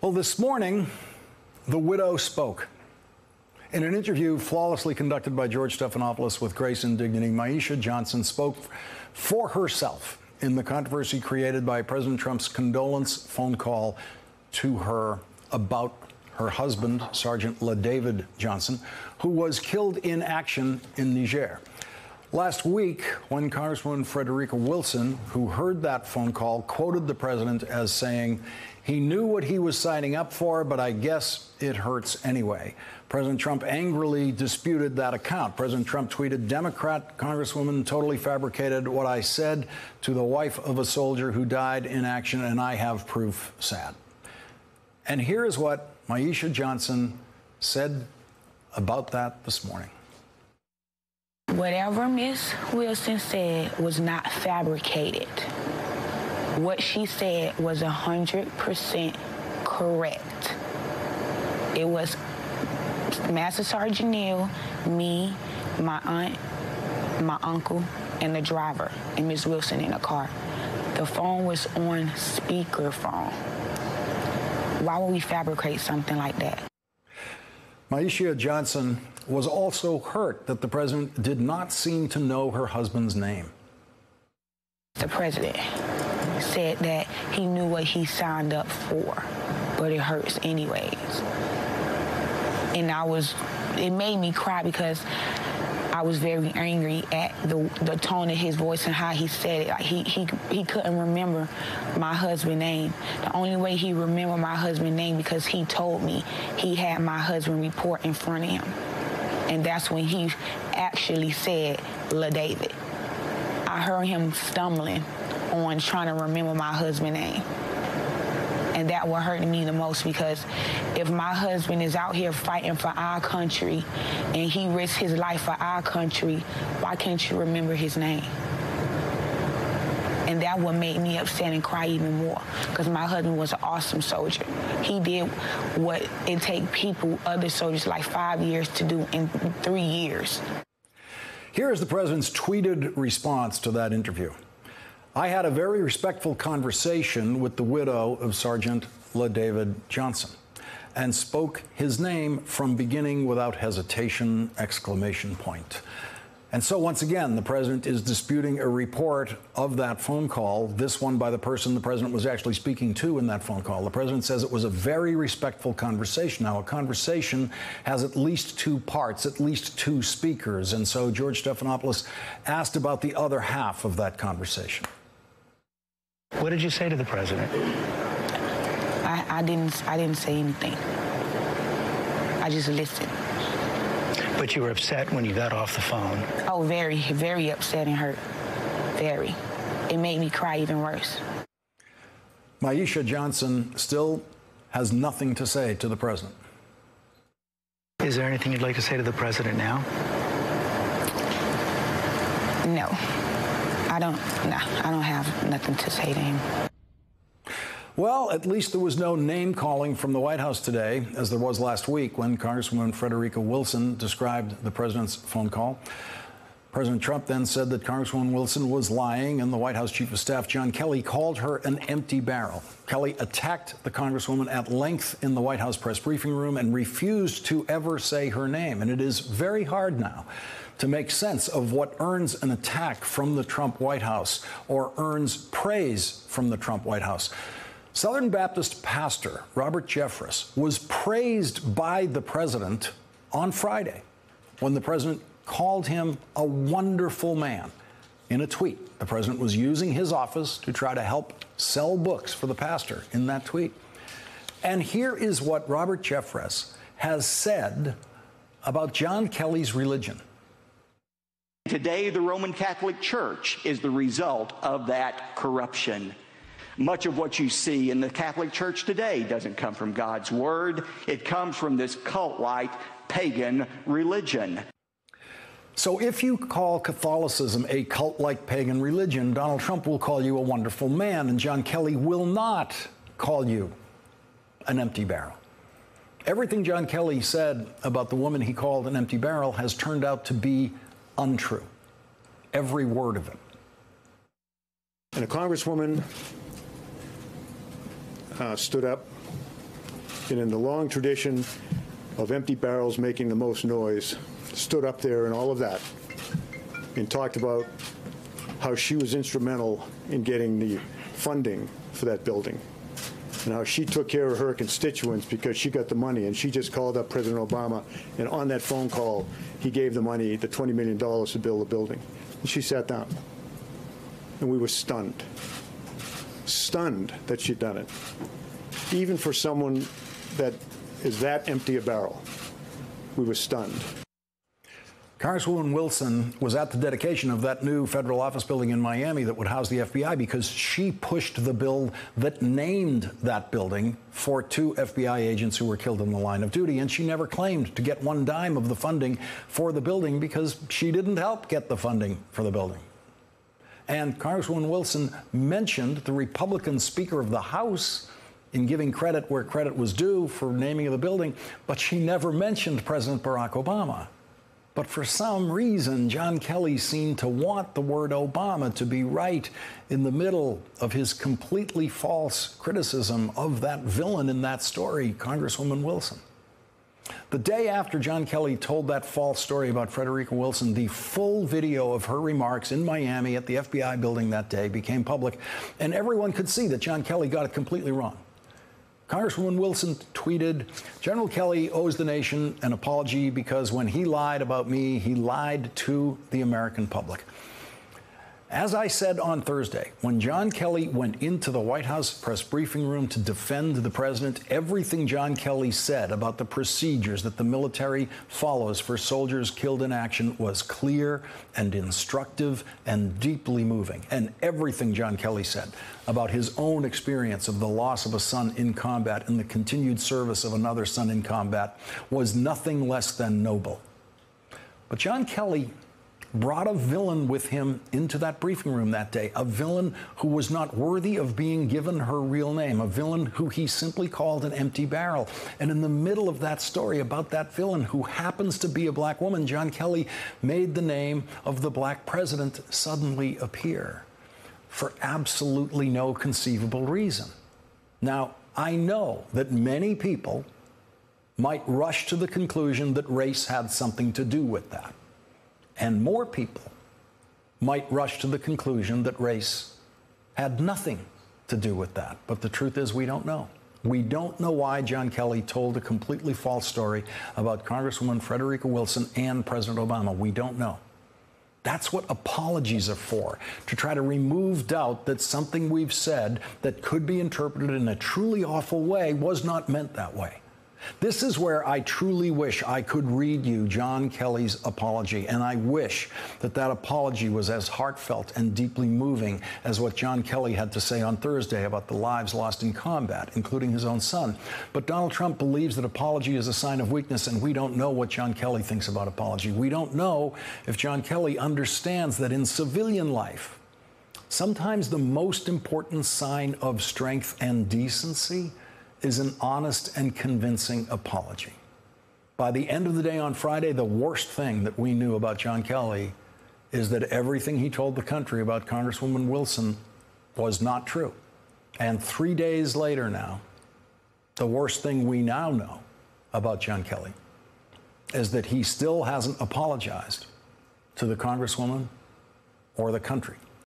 Well, this morning, the widow spoke. In an interview flawlessly conducted by George Stephanopoulos with Grace and Dignity, Myeshia Johnson spoke for herself in the controversy created by President Trump's condolence phone call to her about her husband, Sergeant LaDavid Johnson, who was killed in action in Niger. Last week, when Congresswoman Frederica Wilson, who heard that phone call, quoted the president as saying, "He knew what he was signing up for, but I guess it hurts anyway." President Trump angrily disputed that account. President Trump tweeted, "Democrat Congresswoman totally fabricated what I said to the wife of a soldier who died in action, and I have proof, sad." And here is what Myeshia Johnson said about that this morning. Whatever Ms. Wilson said was not fabricated. What she said was 100% correct. It was Master Sergeant Neal, me, my aunt, my uncle, and the driver, and Ms. Wilson in the car. The phone was on speakerphone. Why would we fabricate something like that? Myeshia Johnson was also hurt that the president did not seem to know her husband's name. The president said that he knew what he signed up for, but it hurts anyways. And it made me cry because I was very angry at the tone of his voice and how he said it. Like he couldn't remember my husband's name. The only way he remembered my husband's name because he told me he had my husband report in front of him. And that's when he actually said LaDavid. I heard him stumbling on trying to remember my husband's name. And that what hurt me the most, because if my husband is out here fighting for our country and he risks his life for our country, why can't you remember his name? And that what made me upset and cry even more, because my husband was an awesome soldier. He did what it take people, other soldiers, like 5 years to do in 3 years. Here is the president's tweeted response to that interview. "I had a very respectful conversation with the widow of Sergeant LaDavid Johnson and spoke his name from beginning without hesitation, exclamation point." And so once again, the president is disputing a report of that phone call, this one by the person the president was actually speaking to in that phone call. The president says it was a very respectful conversation. Now, a conversation has at least two parts, at least two speakers. And so George Stephanopoulos asked about the other half of that conversation. What did you say to the president? I didn't say anything. I just listened. But you were upset when you got off the phone. Oh, very, very upset and hurt. Very. It made me cry even worse. Myeshia Johnson still has nothing to say to the president. Is there anything you'd like to say to the president now? No. I don't have nothing to say to him. Well, at least there was no name calling from the White House today, as there was last week when Congresswoman Frederica Wilson described the president's phone call. President Trump then said that Congresswoman Wilson was lying, and the White House Chief of Staff John Kelly called her an empty barrel. Kelly attacked the Congresswoman at length in the White House press briefing room and refused to ever say her name. And it is very hard now to make sense of what earns an attack from the Trump White House or earns praise from the Trump White House. Southern Baptist pastor Robert Jeffress was praised by the president on Friday when the president called him a wonderful man in a tweet. The president was using his office to try to help sell books for the pastor in that tweet. And here is what Robert Jeffress has said about John Kelly's religion. Today, the Roman Catholic Church is the result of that corruption. Much of what you see in the Catholic Church today doesn't come from God's word. It comes from this cult-like pagan religion. So if you call Catholicism a cult-like pagan religion, Donald Trump will call you a wonderful man, and John Kelly will not call you an empty barrel. Everything John Kelly said about the woman he called an empty barrel has turned out to be untrue. Every word of it. And a congresswoman stood up and in the long tradition of empty barrels making the most noise, stood up there and all of that and talked about how she was instrumental in getting the funding for that building and how she took care of her constituents because she got the money, and she just called up President Obama, and on that phone call, he gave the money, the $20 million to build the building. And she sat down, and we were stunned that she'd done it. Even for someone that is that empty a barrel, we were stunned. Congresswoman Wilson was at the dedication of that new federal office building in Miami that would house the FBI because she pushed the bill that named that building for 2 FBI agents who were killed in the line of duty. And she never claimed to get 1 dime of the funding for the building because she didn't help get the funding for the building. And Congresswoman Wilson mentioned the Republican Speaker of the House in giving credit where credit was due for naming of the building, but she never mentioned President Barack Obama. But for some reason, John Kelly seemed to want the word Obama to be right in the middle of his completely false criticism of that villain in that story, Congresswoman Wilson. The day after John Kelly told that false story about Frederica Wilson, the full video of her remarks in Miami at the FBI building that day became public, and everyone could see that John Kelly got it completely wrong. Congresswoman Wilson tweeted, "General Kelly owes the nation an apology because when he lied about me, he lied to the American public." As I said on Thursday, when John Kelly went into the White House press briefing room to defend the president, everything John Kelly said about the procedures that the military follows for soldiers killed in action was clear and instructive and deeply moving. And everything John Kelly said about his own experience of the loss of a son in combat and the continued service of another son in combat was nothing less than noble. But John Kelly brought a villain with him into that briefing room that day, a villain who was not worthy of being given her real name, a villain who he simply called an empty barrel. And in the middle of that story about that villain, who happens to be a black woman, John Kelly made the name of the black president suddenly appear for absolutely no conceivable reason. Now, I know that many people might rush to the conclusion that race had something to do with that. And more people might rush to the conclusion that race had nothing to do with that. But the truth is, we don't know. We don't know why John Kelly told a completely false story about Congresswoman Frederica Wilson and President Obama. We don't know. That's what apologies are for, to try to remove doubt that something we've said that could be interpreted in a truly awful way was not meant that way. This is where I truly wish I could read you John Kelly's apology, and I wish that that apology was as heartfelt and deeply moving as what John Kelly had to say on Thursday about the lives lost in combat, including his own son. But Donald Trump believes that apology is a sign of weakness, and we don't know what John Kelly thinks about apology. We don't know if John Kelly understands that in civilian life, sometimes the most important sign of strength and decency is an honest and convincing apology. By the end of the day on Friday, the worst thing that we knew about John Kelly is that everything he told the country about Congresswoman Wilson was not true. And 3 days later now, the worst thing we now know about John Kelly is that he still hasn't apologized to the Congresswoman or the country.